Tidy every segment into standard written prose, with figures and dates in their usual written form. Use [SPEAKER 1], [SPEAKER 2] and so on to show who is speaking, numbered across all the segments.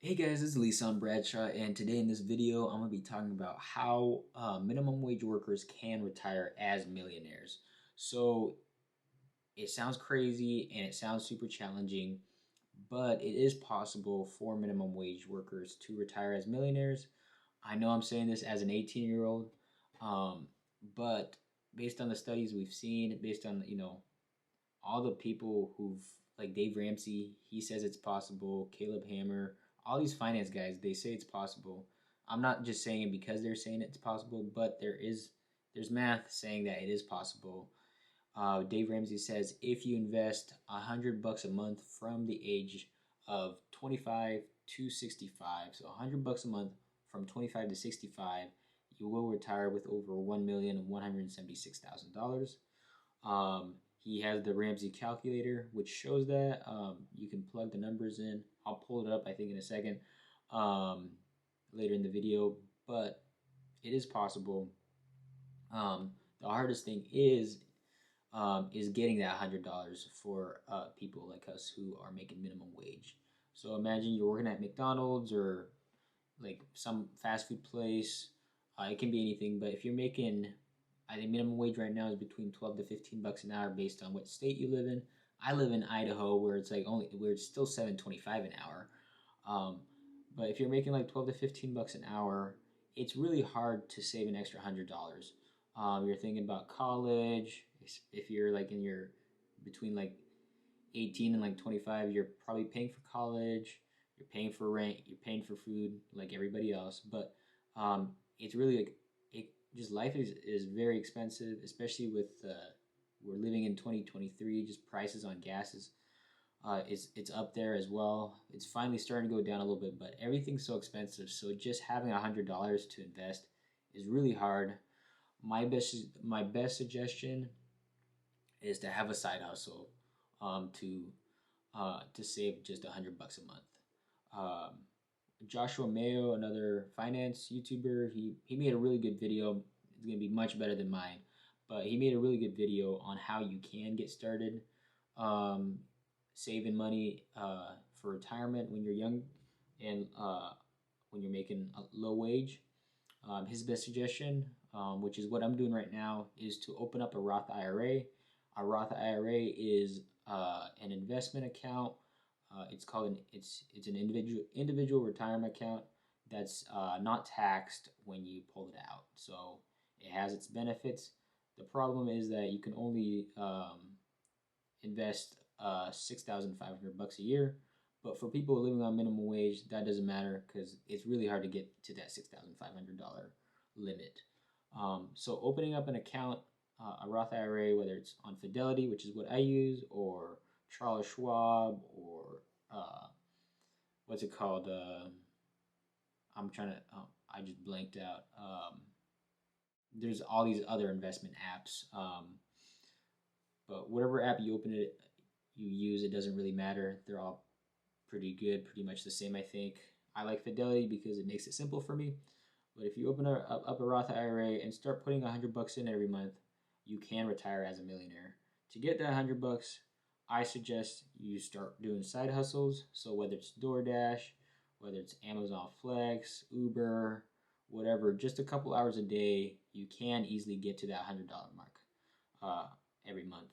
[SPEAKER 1] Hey guys, this is Lisa Bradshaw, and today in this video, I'm going to be talking about how minimum wage workers can retire as millionaires. So it sounds crazy and it sounds super challenging, but it is possible for minimum wage workers to retire as millionaires. I know I'm saying this as an 18-year-old, um, but based on the studies we've seen, based on all the people who've like Dave Ramsey, he says it's possible. Caleb Hammer, all these finance guys, they say it's possible. I'm not just saying it because they're saying it's possible, but there's math saying that it is possible. Dave Ramsey says if you invest $100 a month from the age of 25 to 65, so $100 a month from 25 to 65, you will retire with over $1,176,000. He has the Ramsey calculator, which shows that you can plug the numbers in. I'll pull it up, I think, in a second um, later in the video, but it is possible. The hardest thing is getting that $100 for people like us who are making minimum wage. So imagine you're working at McDonald's or like some fast food place. It can be anything, but if you're making, I think minimum wage right now is between 12 to 15 bucks an hour based on what state you live in. I live in Idaho where it's like only where it's still 7.25 an hour. Um, but if you're making like 12 to 15 bucks an hour, it's really hard to save an extra $100. You're thinking about college. If you're like in your between like 18 and like 25, you're probably paying for college, you're paying for rent, you're paying for food like everybody else. But it's really like it just life is very expensive, especially with we're living in 2023. Just prices on gas is it's up there as well. It's finally starting to go down a little bit, but everything's so expensive. So just having $100 to invest is really hard. My best suggestion is to have a side hustle, um, to to save just $100 a month. Um, Joshua Mayo, another finance YouTuber, he made a really good video. It's gonna be much better than mine, but he made a really good video on how you can get started um, saving money for retirement when you're young and when you're making a low wage. His best suggestion, which is what I'm doing right now, is to open up a Roth IRA. A Roth IRA is an investment account. It's an individual retirement account that's not taxed when you pull it out. So it has its benefits. The problem is that you can only invest $6,500 a year. But for people living on minimum wage, that doesn't matter because it's really hard to get to that $6,500 limit. So opening up an account, a Roth IRA, whether it's on Fidelity, which is what I use, or Charles Schwab, or uh, what's it called? I'm trying to. Oh, I just blanked out. There's all these other investment apps. But whatever app you use, it doesn't really matter. They're all pretty good, pretty much the same, I think. I like Fidelity because it makes it simple for me. But if you up a Roth IRA and start putting $100 in every month, you can retire as a millionaire. To get that $100, I suggest you start doing side hustles. So whether it's DoorDash, whether it's Amazon Flex, Uber, whatever, just a couple hours a day, you can easily get to that $100 mark uh, every month.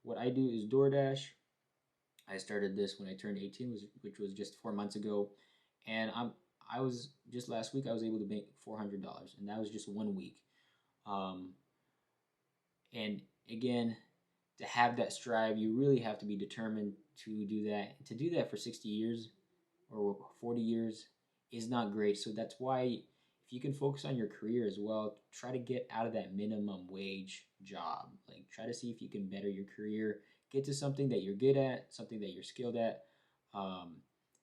[SPEAKER 1] What I do is DoorDash. I started this when I turned 18, which was just 4 months ago, and I was just last week I was able to make $400, and that was just 1 week. Um, and again, to have that strive, you really have to be determined to do that. To do that for 60 years or 40 years is not great. So that's why if you can focus on your career as well, try to get out of that minimum wage job. Like try to see if you can better your career, get to something that you're good at, something that you're skilled at, um,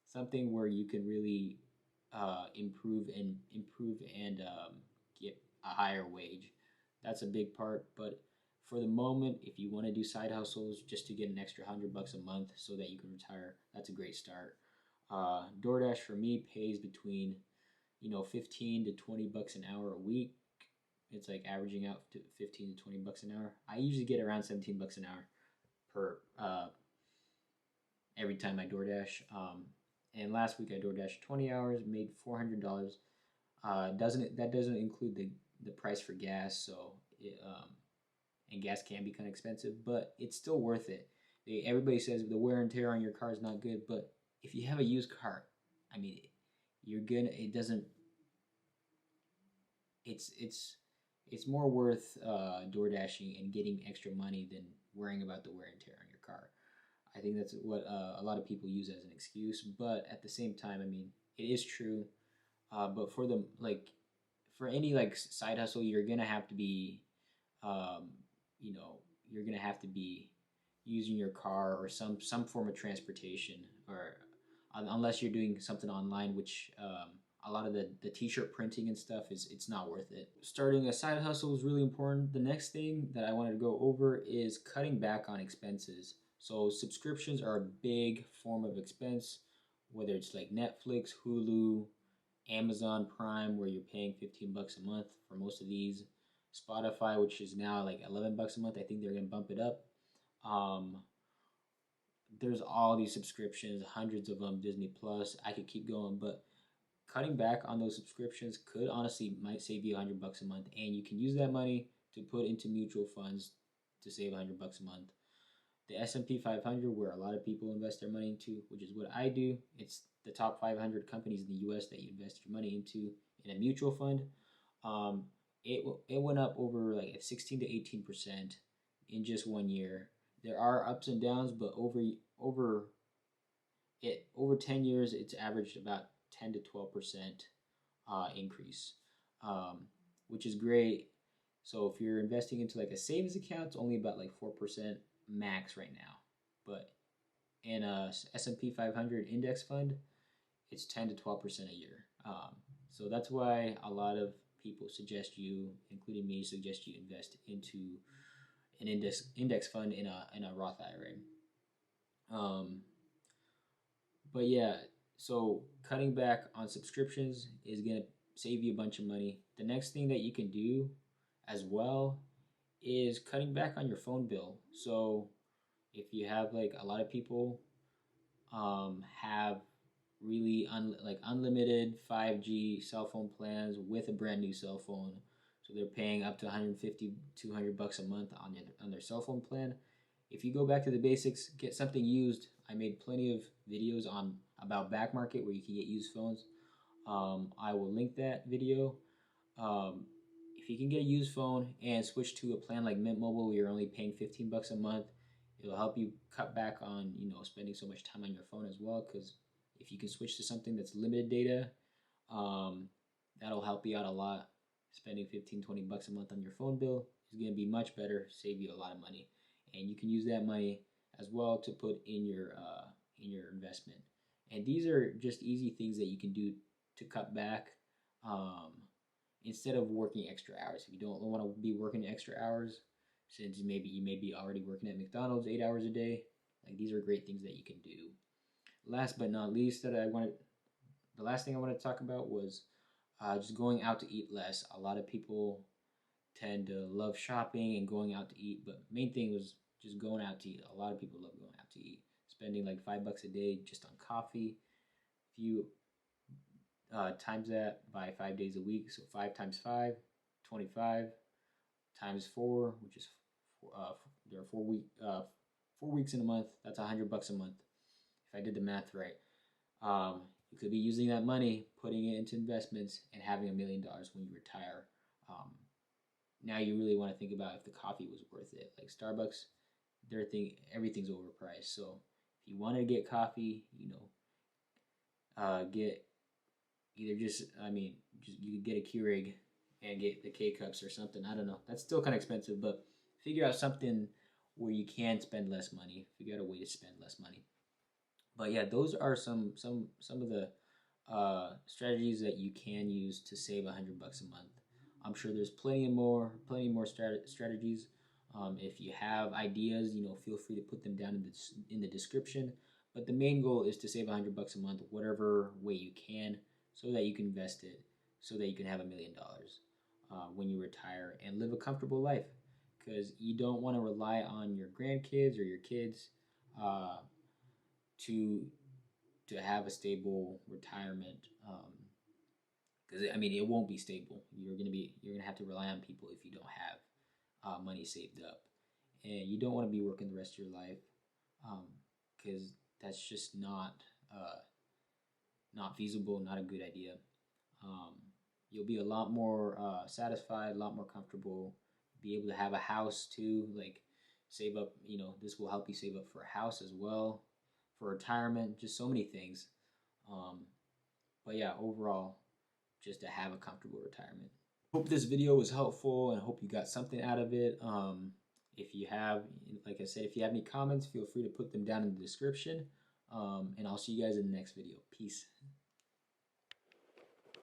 [SPEAKER 1] something where you can really improve and get a higher wage. That's a big part. But for the moment, if you want to do side hustles just to get an extra $100 a month so that you can retire, that's a great start. DoorDash for me pays between 15 to 20 bucks an hour a week. It's like averaging out to 15 to 20 bucks an hour. I usually get around 17 bucks an hour per every time I DoorDash. And last week I DoorDashed 20 hours, made $400. Doesn't include the price for gas, so and gas can be kind of expensive, but it's still worth it. Everybody says the wear and tear on your car is not good, but if you have a used car, I mean, you're gonna. It doesn't. It's more worth door dashing and getting extra money than worrying about the wear and tear on your car. I think that's what a lot of people use as an excuse, but at the same time, I mean, it is true. But for the for any side hustle, you're gonna have to be, um, you know, you're gonna have to be using your car or some form of transportation, or unless you're doing something online, which a lot of the t-shirt printing and stuff is it's not worth it. Starting a side hustle is really important. The next thing that I wanted to go over is cutting back on expenses. So subscriptions are a big form of expense, whether it's like Netflix, Hulu, Amazon Prime, where you're paying $15 a month for most of these. Spotify, which is now like $11 a month. I think they're gonna bump it up. Um, there's all these subscriptions, hundreds of them. Disney Plus. I could keep going, but cutting back on those subscriptions could honestly might save you $100 a month, and you can use that money to put into mutual funds to save $100 a month. The S&P 500, where a lot of people invest their money into, which is what I do. It's the top 500 companies in the U.S. that you invest your money into in a mutual fund. Um, it went up over like 16 to 18% in just 1 year. There are ups and downs, but over 10 years, it's averaged about 10 to 12% increase, um, which is great. So if you're investing into like a savings account, it's only about like 4% max right now. But in a S&P 500 index fund, it's 10 to 12% a year. So that's why a lot of people suggest you, including me, suggest you invest into an index fund in a Roth IRA. Um, but yeah, so cutting back on subscriptions is gonna save you a bunch of money. The next thing that you can do as well is cutting back on your phone bill. So if you have like a lot of people have really unlimited 5G cell phone plans with a brand new cell phone. So they're paying up to 150, $200 a month on their cell phone plan. If you go back to the basics, get something used. I made plenty of videos on about back market where you can get used phones. I will link that video. Um, if you can get a used phone and switch to a plan like Mint Mobile where you're only paying $15 a month, it'll help you cut back on spending so much time on your phone as well. Because if you can switch to something that's limited data, um, that'll help you out a lot. Spending 15, $20 a month on your phone bill is going to be much better, save you a lot of money, and you can use that money as well to put in your investment. And these are just easy things that you can do to cut back. Um, Instead of working extra hours. If you don't want to be working extra hours, since maybe you may be already working at McDonald's 8 hours a day, like these are great things that you can do. Last but not least, the last thing I wanted to talk about was just going out to eat less. A lot of people tend to love shopping and going out to eat, but main thing was just going out to eat. A lot of people love going out to eat, spending like $5 a day just on coffee. If you times that by 5 days a week. So 5 times 5, 25 times 4, which is there are 4 weeks in a month. That's $100 a month. If I did the math right, you could be using that money, putting it into investments, and having $1 million when you retire. Um, Now you really want to think about if the coffee was worth it. Like Starbucks, everything's overpriced. So if you wanted to get coffee, get either just you could get a Keurig and get the K cups or something. I don't know. That's still kind of expensive, but figure out something where you can spend less money. Figure out a way to spend less money. But yeah, those are some of the strategies that you can use to save $100 a month. I'm sure there's plenty more strategies. If you have ideas, feel free to put them down in the description. But the main goal is to save $100 a month, whatever way you can, so that you can invest it, so that you can have $1 million when you retire and live a comfortable life. Because you don't want to rely on your grandkids or your kids to to have a stable retirement. Because I mean, it won't be stable. You're gonna have to rely on people if you don't have money saved up, and you don't want to be working the rest of your life, because that's just not feasible, not a good idea. Um, you'll be a lot more satisfied, a lot more comfortable. Be able to have a house too, like save up. This will help you save up for a house as well, for retirement. Just so many things. Um, but yeah, overall, just to have a comfortable retirement. Hope this video was helpful and hope you got something out of it. If you have, like I said, if you have any comments, feel free to put them down in the description. And I'll see you guys in the next video. Peace.